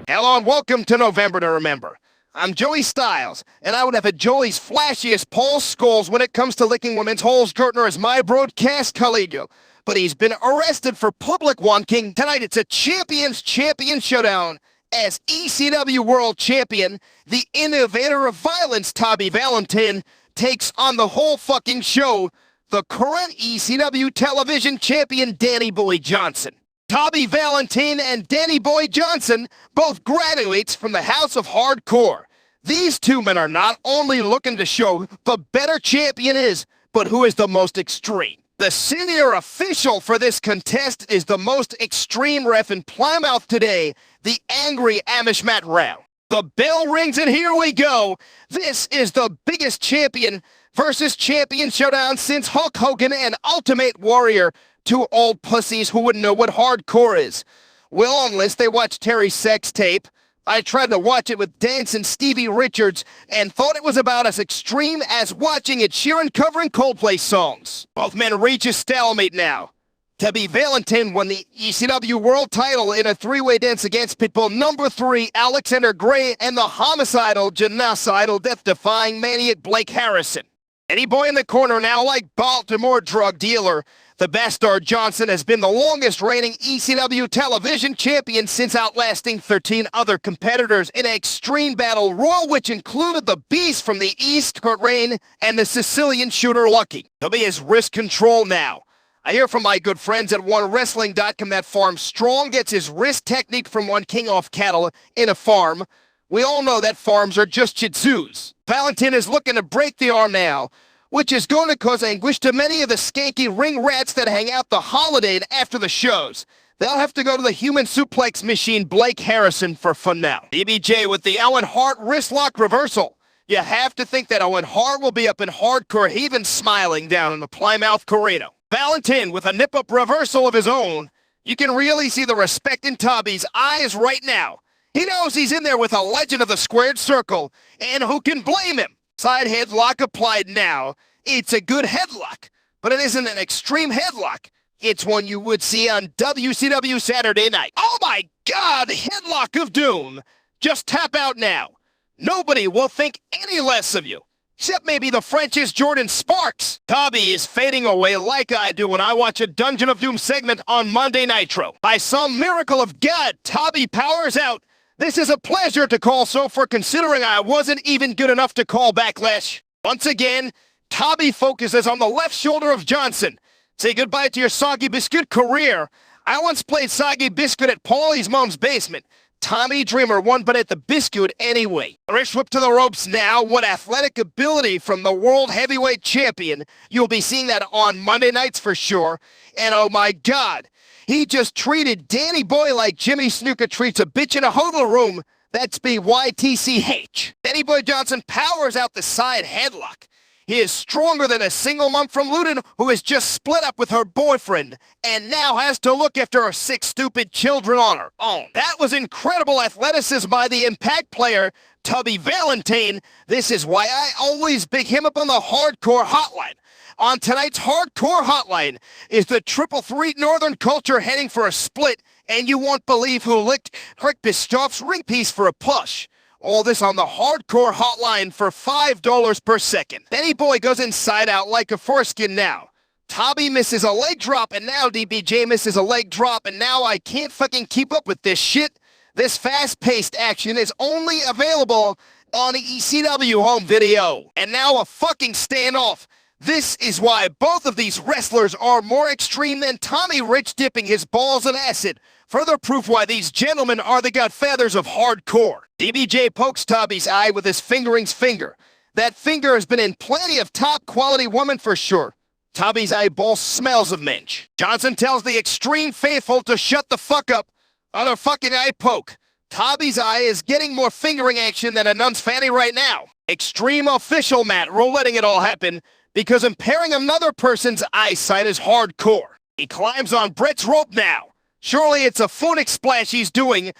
Hello and welcome to November to Remember. I'm Joey Styles, and I would have a Joey's flashiest Paul Scholes when it comes to licking women's holes. Gertner is my broadcast colleague, but he's been arrested for public wanking. Tonight it's a champion showdown as ECW World Champion, the innovator of violence, Toby Valentine, takes on the whole fucking show, the current ECW television champion, Danny Boy Johnson. Toby Valentine and Danny Boy Johnson, both graduates from the House of Hardcore. These two men are not only looking to show the better champion is, but who is the most extreme. The senior official for this contest is the most extreme ref in Plymouth today, the angry Amish Matt Rao. The bell rings and here we go. This is the biggest champion versus champion showdown since Hulk Hogan and Ultimate Warrior. Two old pussies who wouldn't know what hardcore is. Well, unless they watched Terry's sex tape. I tried to watch it with Dance and Stevie Richards and thought it was about as extreme as watching Ed Sheeran covering Coldplay songs. Both men reach a stalemate now. Toby Valentine won the ECW World title in a three-way dance against Pitbull number 3, Alexander Gray, and the homicidal, genocidal, death-defying maniac Blake Harrison. Any boy in the corner now like Baltimore drug dealer. The Bastard Johnson has been the longest-reigning ECW television champion since outlasting 13 other competitors in an extreme battle royal, which included the Beast from the East, Kurt Rain, and the Sicilian Shooter Lucky. Toby has wrist control now. I hear from my good friends at OneWrestling.com that Farm Strong gets his wrist technique from one king off cattle in a farm. We all know that farms are just shih tzus. Valentine is looking to break the arm now, which is going to cause anguish to many of the skanky ring rats that hang out the Holiday Inn after the shows. They'll have to go to the human suplex machine Blake Harrison for fun now. DBJ with the Owen Hart wrist lock reversal. You have to think that Owen Hart will be up in hardcore heaving smiling down in the Plymouth Corrado. Valentine with a nip-up reversal of his own. You can really see the respect in Toby's eyes right now. He knows he's in there with a legend of the squared circle, and who can blame him? Side headlock applied now. It's a good headlock, but it isn't an extreme headlock. It's one you would see on WCW Saturday night. Oh my God, headlock of doom. Just tap out now. Nobody will think any less of you, except maybe the French's Jordan Sparks. Toby is fading away like I do when I watch a Dungeon of Doom segment on Monday Nitro. By some miracle of God, Toby powers out. This is a pleasure to call so far, considering I wasn't even good enough to call Backlash. Once again, Toby focuses on the left shoulder of Johnson. Say goodbye to your Soggy Biscuit career. I once played Soggy Biscuit at Paulie's mom's basement. Tommy Dreamer won, but at the biscuit anyway. Wrist whip to the ropes now. What athletic ability from the World Heavyweight Champion. You'll be seeing that on Monday nights for sure. And oh my God, he just treated Danny Boy like Jimmy Snuka treats a bitch in a hotel room. That's BYTCH. Danny Boy Johnson powers out the side headlock. He is stronger than a single mom from Luton who has just split up with her boyfriend and now has to look after her 6 stupid children on her own. That was incredible athleticism by the Impact player, Toby Valentine. This is why I always big him up on the Hardcore Hotline. On tonight's Hardcore Hotline is the 333 Northern Culture heading for a split, and you won't believe who licked Rick Bischoff's ring piece for a push. All this on the Hardcore Hotline for $5 per second. Danny Boy goes inside out like a foreskin now. Toby misses a leg drop, and now DBJ misses a leg drop, and now I can't fucking keep up with this shit. This fast-paced action is only available on ECW home video. And now a fucking standoff. This is why both of these wrestlers are more extreme than Tommy Rich dipping his balls in acid. Further proof why these gentlemen are the godfathers of hardcore. DBJ pokes Toby's eye with his fingering's finger. That finger has been in plenty of top-quality women for sure. Toby's eyeball smells of minge. Johnson tells the extreme faithful to shut the fuck up. Other fucking eye poke. Toby's eye is getting more fingering action than a nun's fanny right now. Extreme official Matt Rule letting it all happen because impairing another person's eyesight is hardcore. He climbs on Brett's rope now. Surely it's a phonic splash he's doing.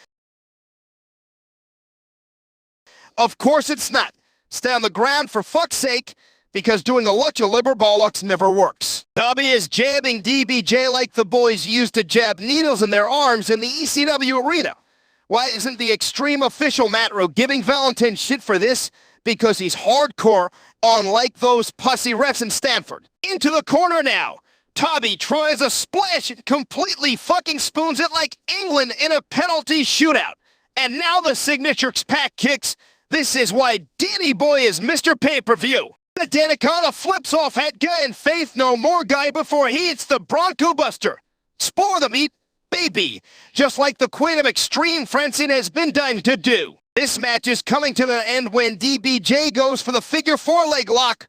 Of course it's not. Stay on the ground for fuck's sake, because doing a lucha libre bollocks never works. Toby is jabbing DBJ like the boys used to jab needles in their arms in the ECW arena. Why isn't the Extreme official Matt Rowe giving Valentine shit for this? Because he's hardcore, unlike those pussy refs in Stanford. Into the corner now. Toby tries a splash and completely fucking spoons it like England in a penalty shootout. And now the signature pack kicks. This is why Danny Boy is Mr. Pay-Per-View. The Danicana flips off Head Guy and Faith No More Guy before he hits the Bronco Buster. Spoil the meat, baby, just like the Queen of Extreme Francine has been dying to do. This match is coming to the end when DBJ goes for the figure 4-leg lock.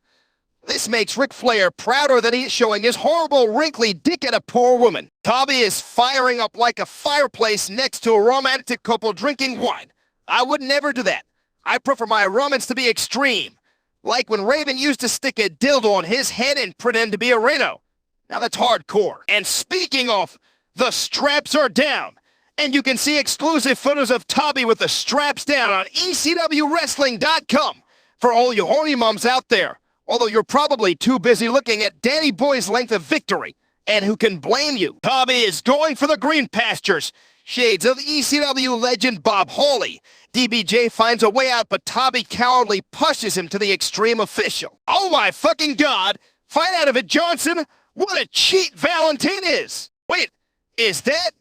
This makes Ric Flair prouder that he's showing his horrible, wrinkly dick at a poor woman. Toby is firing up like a fireplace next to a romantic couple drinking wine. I would never do that. I prefer my romance to be extreme. Like when Raven used to stick a dildo on his head and pretend to be a Reno. Now that's hardcore. And speaking of, the straps are down. And you can see exclusive photos of Toby with the straps down on ECWWrestling.com for all you horny moms out there. Although you're probably too busy looking at Danny Boy's length of victory. And who can blame you? Toby is going for the green pastures. Shades of ECW legend Bob Hawley. DBJ finds a way out, but Toby cowardly pushes him to the Extreme official. Oh my fucking god! Find out of it, Johnson! What a cheat Valentine is! Wait, is that?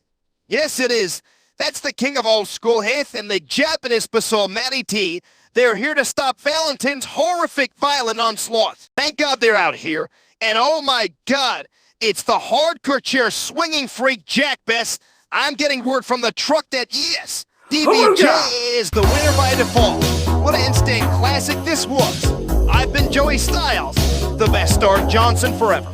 Yes, it is. That's the king of old school Heath and the Japanese Basol Matty T. They're here to stop Valentine's horrific violent onslaught. Thank God they're out here. And oh my God, it's the hardcore chair swinging freak Jack Bess. I'm getting word from the truck that yes, DBJ is the winner by default. What an instant classic this was. I've been Joey Styles, the best star Johnson forever.